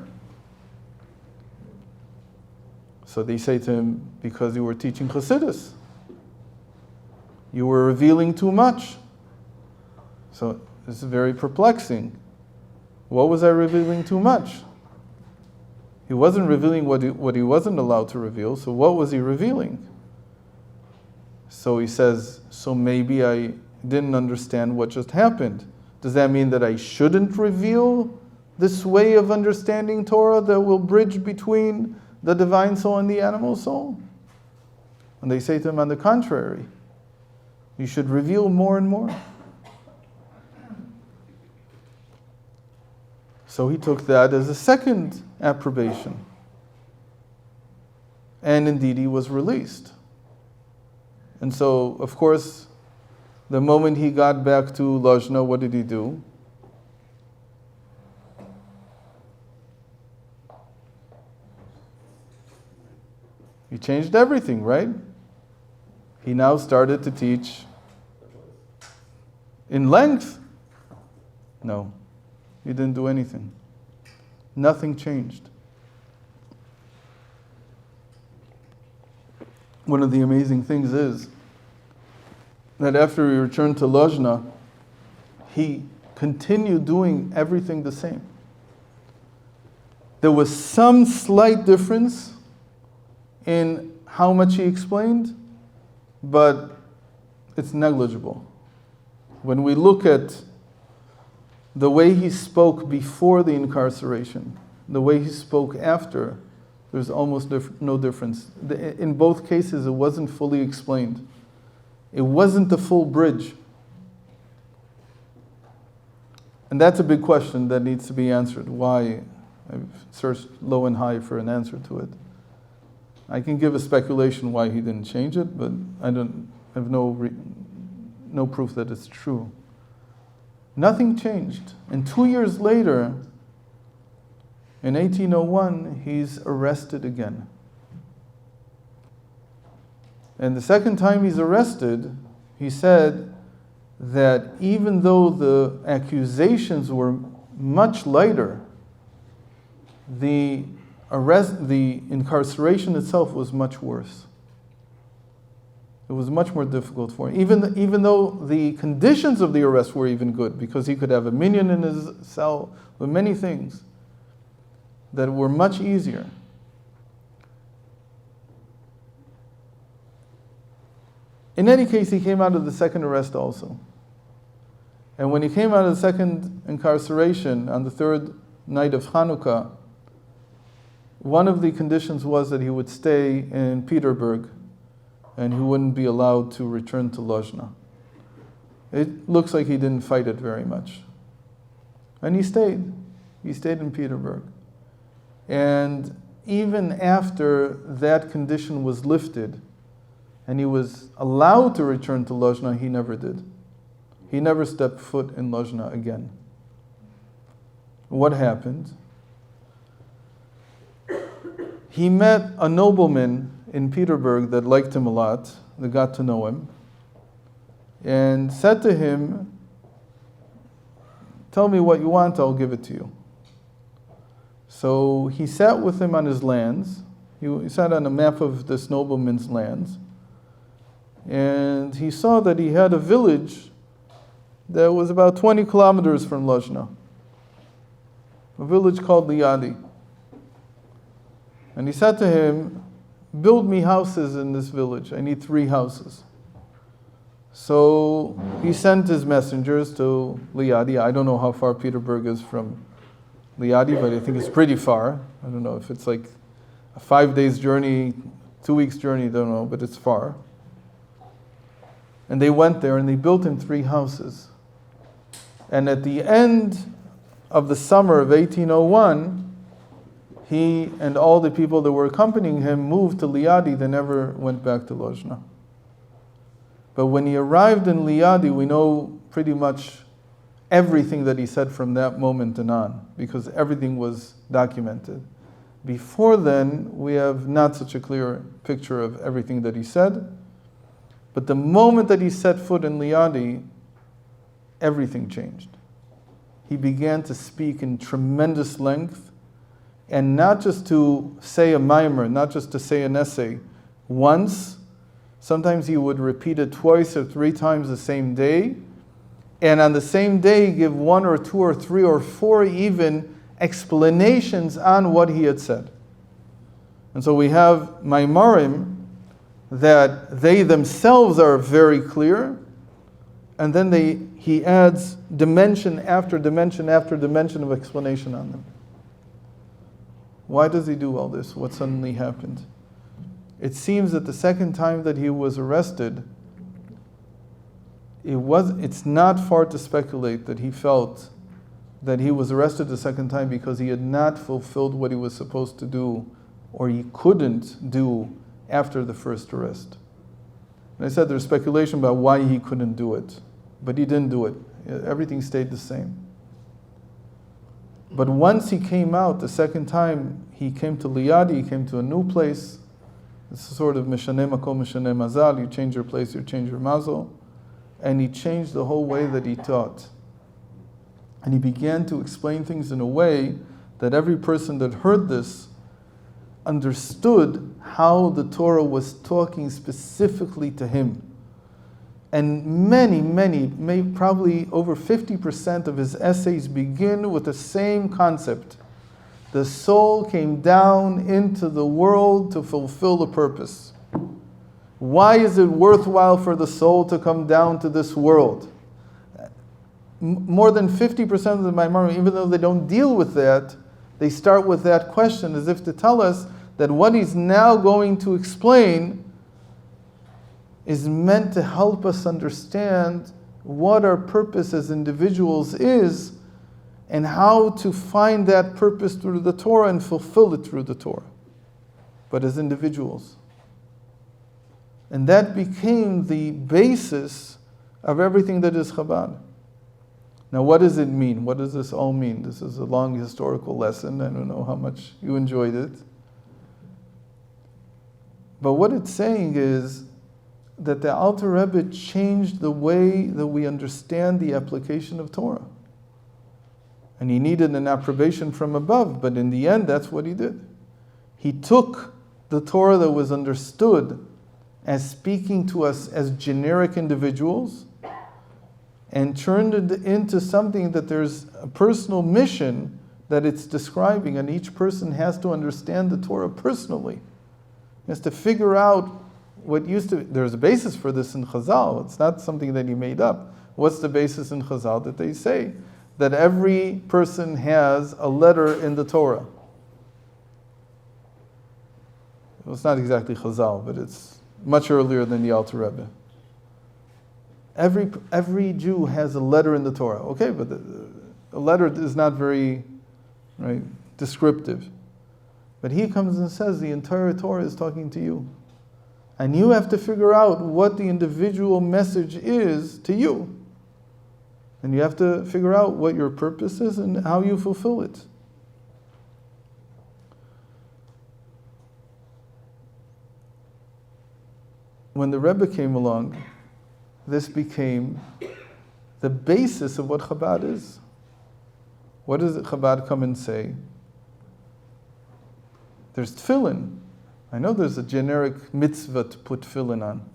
So they say to him, because you were teaching Chassidus. You were revealing too much. So this is very perplexing. What was I revealing too much? He wasn't revealing what he wasn't allowed to reveal, so what was he revealing? So he says, so maybe I didn't understand what just happened. Does that mean that I shouldn't reveal this way of understanding Torah that will bridge between the divine soul and the animal soul? And they say to him, on the contrary, you should reveal more and more. So he took that as a second approbation. And indeed he was released. And so, of course, the moment he got back to Lozhna, what did he do? He changed everything, right? He now started to teach in length. No, he didn't do anything. Nothing changed. One of the amazing things is that after he returned to Lozhna, he continued doing everything the same. There was some slight difference in how much he explained, but it's negligible. When we look at the way he spoke before the incarceration, the way he spoke after, there's almost no difference. In both cases, it wasn't fully explained. It wasn't the full bridge. And that's a big question that needs to be answered. Why? I've searched low and high for an answer to it. I can give a speculation why he didn't change it, but I have no proof that it's true. Nothing changed. And 2 years later, in 1801, he's arrested again. And the second time he's arrested, he said that even though the accusations were much lighter, the incarceration itself was much worse. It was much more difficult for him. Even though the conditions of the arrest were even good, because he could have a minion in his cell, with many things that were much easier. In any case, he came out of the second arrest also. And when he came out of the second incarceration, on the third night of Hanukkah, one of the conditions was that he would stay in Peterburg and he wouldn't be allowed to return to Lozhna. It looks like he didn't fight it very much. And he stayed. He stayed in Peterburg. And even after that condition was lifted and he was allowed to return to Lozhna, he never did. He never stepped foot in Lozhna again. What happened? He met a nobleman in Peterburg that liked him a lot, that got to know him, and said to him, "Tell me what you want, I'll give it to you." So he sat with him on his lands. He sat on a map of this nobleman's lands, and he saw that he had a village that was about 20 kilometers from Lozhna, a village called Liadi. And he said to him, "Build me houses in this village. I need 3 houses." So he sent his messengers to Liadi. I don't know how far Peterburg is from Liadi, but I think it's pretty far. I don't know if it's like a 5 days journey, 2 weeks journey, I don't know, but it's far. And they went there and they built him 3 houses. And at the end of the summer of 1801, he and all the people that were accompanying him moved to Liadi. They never went back to Lozhna. But when he arrived in Liadi, we know pretty much everything that he said from that moment and on, because everything was documented. Before then, we have not such a clear picture of everything that he said. But the moment that he set foot in Liadi, everything changed. He began to speak in tremendous length, and not just to say a mimer, not just to say an essay once. Sometimes he would repeat it 2 or 3 times the same day, and on the same day give 1 or 2 or 3 or 4 even explanations on what he had said. And so we have maimarim that they themselves are very clear, and then he adds dimension after dimension after dimension of explanation on them. Why does he do all this? What suddenly happened? It seems that the second time that he was arrested, it's not far to speculate that he felt that he was arrested the second time because he had not fulfilled what he was supposed to do, or he couldn't do after the first arrest. And I said there's speculation about why he couldn't do it, but he didn't do it. Everything stayed the same. But once he came out, the second time he came to Liadi, he came to a new place. It's a sort of Mishaneh Makom, Mishaneh Mazal. You change your place, you change your mazel. And he changed the whole way that he taught. And he began to explain things in a way that every person that heard this understood how the Torah was talking specifically to him. And many, probably over 50% of his essays begin with the same concept. The soul came down into the world to fulfill a purpose. Why is it worthwhile for the soul to come down to this world? More than 50% of the Maimarim, even though they don't deal with that, they start with that question as if to tell us that what he's now going to explain is meant to help us understand what our purpose as individuals is and how to find that purpose through the Torah and fulfill it through the Torah, but as individuals. And that became the basis of everything that is Chabad. Now, what does it mean? What does this all mean? This is a long historical lesson. I don't know how much you enjoyed it. But what it's saying is that the Alter Rebbe changed the way that we understand the application of Torah. And he needed an approbation from above, but in the end, that's what he did. He took the Torah that was understood as speaking to us as generic individuals and turned it into something that there's a personal mission that it's describing, and each person has to understand the Torah personally. He has to figure out what used to be. There's a basis for this in Chazal. It's not something that he made up. What's the basis in Chazal that they say that every person has a letter in the Torah. Well, it's not exactly Chazal, but it's much earlier than the Alter Rebbe. Every Jew has a letter in the Torah. Okay, but a letter is not very descriptive. But he comes and says the entire Torah is talking to you. And you have to figure out what the individual message is to you. And you have to figure out what your purpose is and how you fulfill it. When the Rebbe came along, this became the basis of what Chabad is. What does Chabad come and say? There's tefillin. I know there's a generic mitzvah to put tefillin on.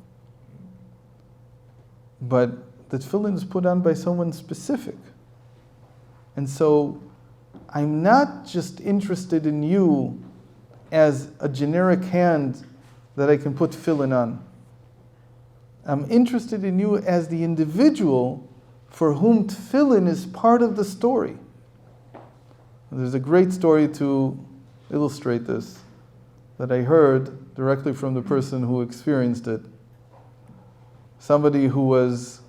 But the tefillin is put on by someone specific. And so I'm not just interested in you as a generic hand that I can put tefillin on. I'm interested in you as the individual for whom tefillin is part of the story. There's a great story to illustrate this that I heard directly from the person who experienced it. Somebody who was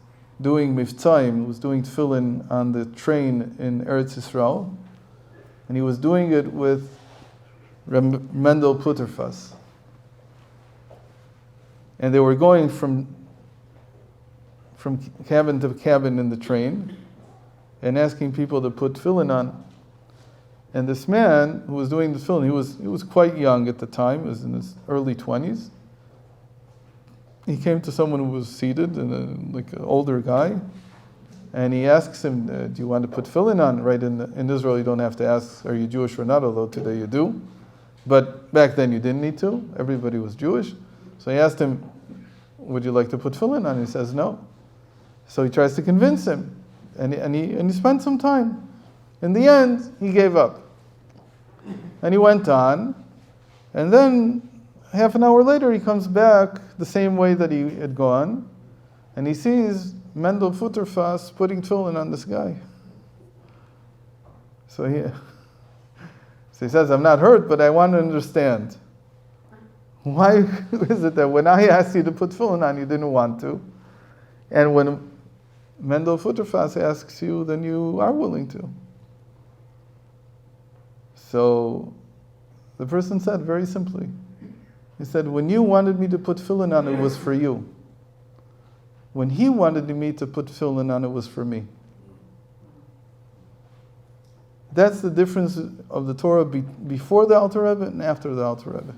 doing miftzayim, was doing tefillin on the train in Eretz Yisrael, and he was doing it with Mendel Putterfass. And they were going from cabin to cabin in the train and asking people to put tefillin on. And this man who was doing the tefillin, he was quite young at the time, he was in his early 20s. He came to someone who was seated, like an older guy, and he asks him, do you want to put tefillin on? Right, in Israel you don't have to ask, are you Jewish or not, although today you do. But back then you didn't need to, everybody was Jewish. So he asked him, would you like to put tefillin on? He says no. So he tries to convince him, and he spent some time. In the end, he gave up. And he went on, and then half an hour later he comes back the same way that he had gone, and he sees Mendel Futterfass putting tefillin on this guy. So he says, I'm not hurt, but I want to understand. Why is it that when I asked you to put tefillin on, you didn't want to? And when Mendel Futterfass asks you, then you are willing to. So the person said very simply, he said, when you wanted me to put tefillin on, it was for you. When he wanted me to put tefillin on, it was for me. That's the difference of the Torah before the Alter Rebbe and after the Alter Rebbe.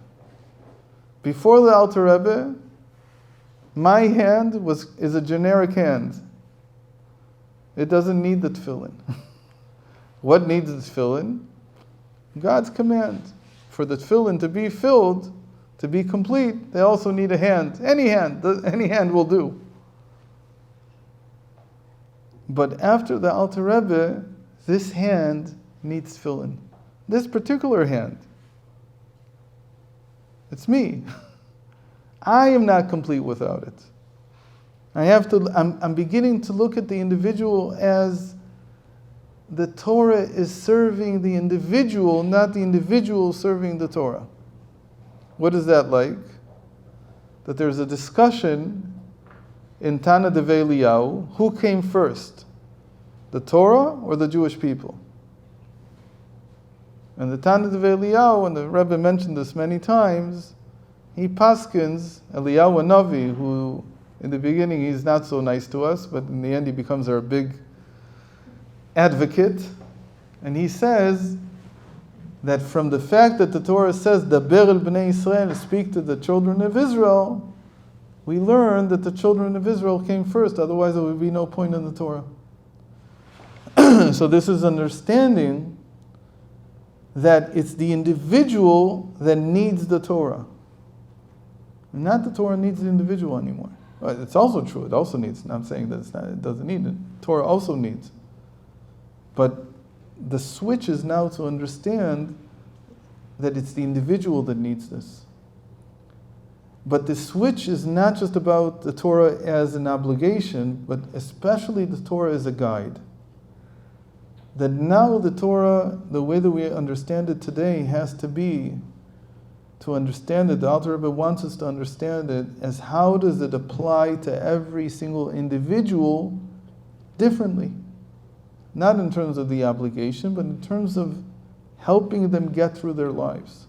Before the Alter Rebbe, my hand is a generic hand. It doesn't need the tefillin. What needs the tefillin? God's command. For the tefillin to be filled, to be complete, they also need a hand. Any hand will do. But after the Alter Rebbe, this hand needs tefillin. This particular hand. It's me. I am not complete without it. I'm beginning to look at the individual as the Torah is serving the individual, not the individual serving the Torah. What is that like? That there's a discussion in Tana Devei Eliyahu, who came first? The Torah or the Jewish people? And the Tana Devei Eliyahu, and the Rebbe mentioned this many times, he paskins Eliyahu Navi, who in the beginning he's not so nice to us, but in the end he becomes our big advocate, and he says that from the fact that the Torah says Daber el Bnei Israel, speak to the children of Israel, we learn that the children of Israel came first, otherwise there would be no point in the Torah. So this is understanding that it's the individual that needs the Torah. And not the Torah needs the individual anymore. Well, it's also true, it also needs, I'm saying that it doesn't need it. Torah also needs. But the switch is now to understand that it's the individual that needs this. But the switch is not just about the Torah as an obligation, but especially the Torah as a guide. that now the Torah, the way that we understand it today, has to be to understand it. The Alter Rebbe wants us to understand it as how does it apply to every single individual differently. Not in terms of the application, but in terms of helping them get through their lives.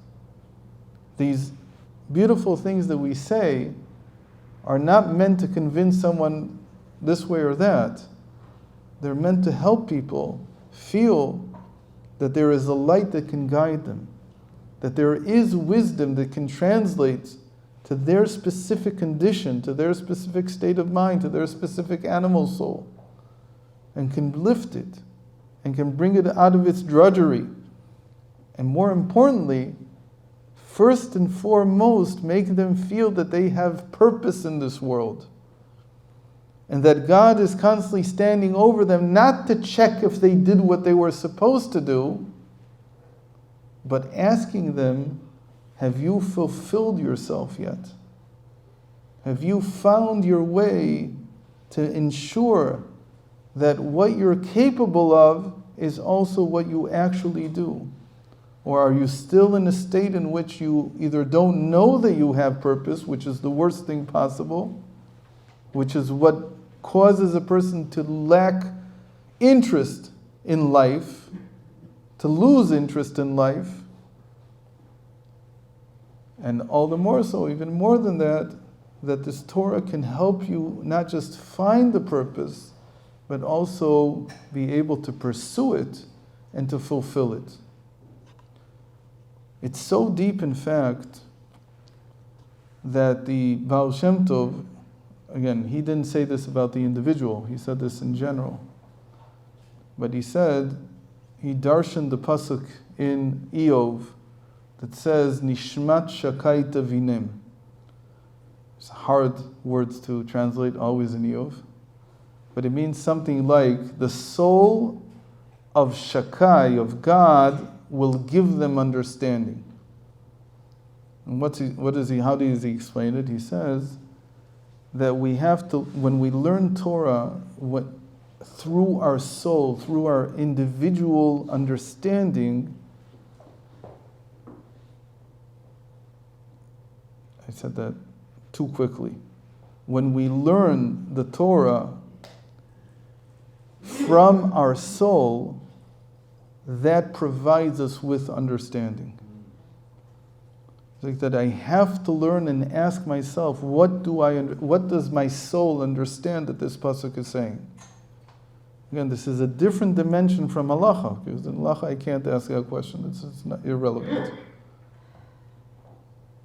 These beautiful things that we say are not meant to convince someone this way or that. They're meant to help people feel that there is a light that can guide them, that there is wisdom that can translate to their specific condition, to their specific state of mind, to their specific animal soul, and can lift it, and can bring it out of its drudgery. And more importantly, first and foremost, make them feel that they have purpose in this world. And that God is constantly standing over them, not to check if they did what they were supposed to do, but asking them, have you fulfilled yourself yet? Have you found your way to ensure that what you're capable of is also what you actually do? Or are you still in a state in which you either don't know that you have purpose, which is the worst thing possible, which is what causes a person to lack interest in life, to lose interest in life, and all the more so, even more than that, that this Torah can help you not just find the purpose, but also be able to pursue it and to fulfill it. It's so deep, in fact, that the Baal Shem Tov, again, he didn't say this about the individual, he said this in general. But he said, he darshaned the pasuk in Eov that says, Nishmat Shakai Tavinem. It's hard words to translate always in Eov. But it means something like, the soul of Shakai, of God, will give them understanding. And how does he explain it? He says that we have to, when we learn Torah, through our soul, through our individual understanding, I said that too quickly. When we learn the Torah from our soul, that provides us with understanding. It's like that I have to learn and ask myself, what does my soul understand that this pasuk is saying? Again, this is a different dimension from halacha, because in halacha I can't ask that question, it's not irrelevant.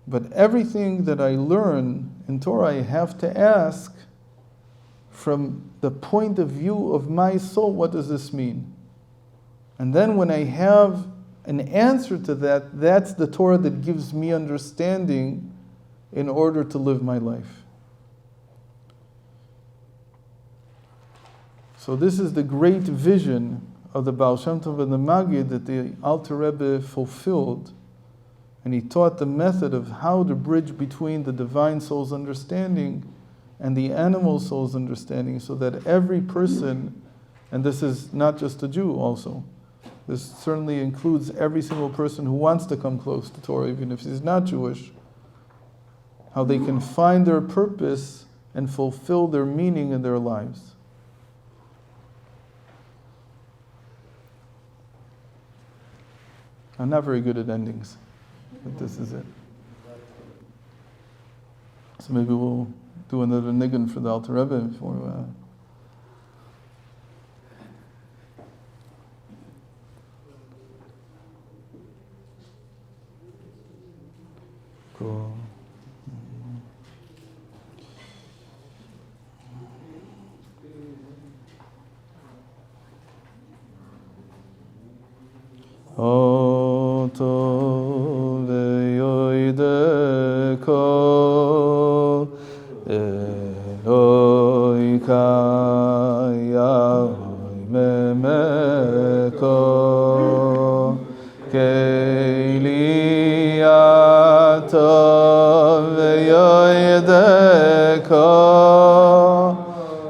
But everything that I learn in Torah, I have to ask from the point of view of my soul, what does this mean? And then when I have an answer to that, that's the Torah that gives me understanding in order to live my life. So this is the great vision of the Baal Shem Tov and the Maggid that the Alter Rebbe fulfilled. And he taught the method of how to bridge between the divine soul's understanding and the animal soul's understanding, so that every person, and this is not just a Jew also, this certainly includes every single person who wants to come close to Torah, even if he's not Jewish, how they can find their purpose and fulfill their meaning in their lives. I'm not very good at endings, but this is it. So maybe we'll do another nigun for the Alter Rebbe before. Cool. Oto ve'yoide kol Eloi kayavoi memeko keili ato ve'yoide kol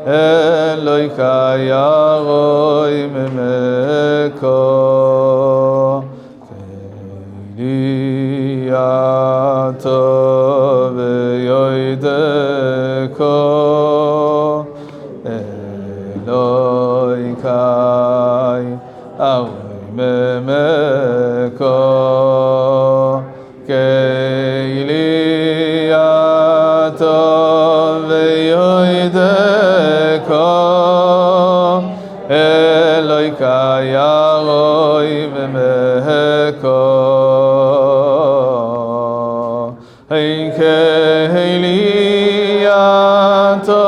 Eloi kayavoi memeko ve'yoideko Eloi kai Avoi memeko Keiliato ve'yoideko Eloi kai Avoi memeko Keiliato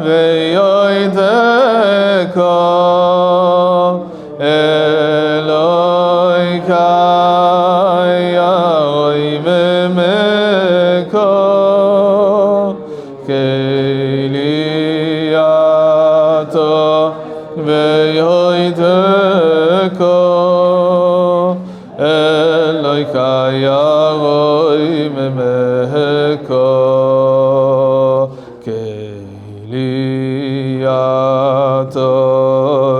ve'yoideko Eloi kai Avoi memeko Keiliato ve'yoideko Eloi kai Avoi memeko Keiliato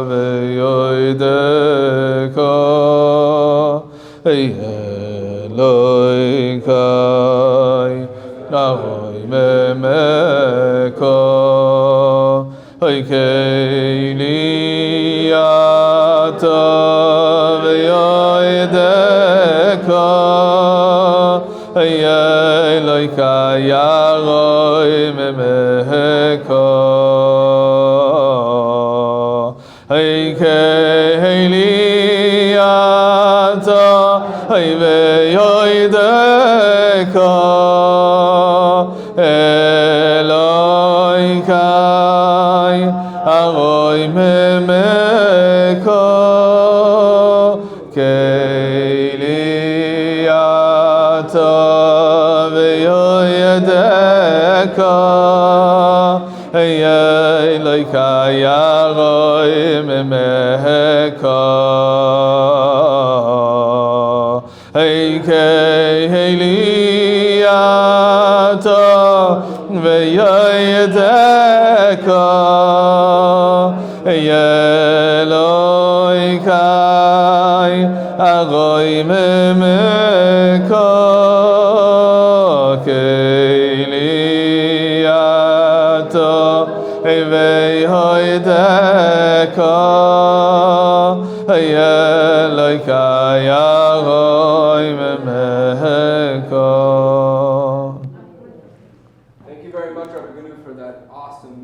ve'yoideko Eloi kai Avoi memeko Keiliato ve'yoideko Eloi kai Avoi memeko Keiliato ve'yoideko Eloi kai Avoi memeko Keiliato ve'yoideko Eloi kai Avoi memeko Keiliato ve'yoideko Eloi kai Avoi memeko Keiliato ve'yoideko Eloi kai Avoi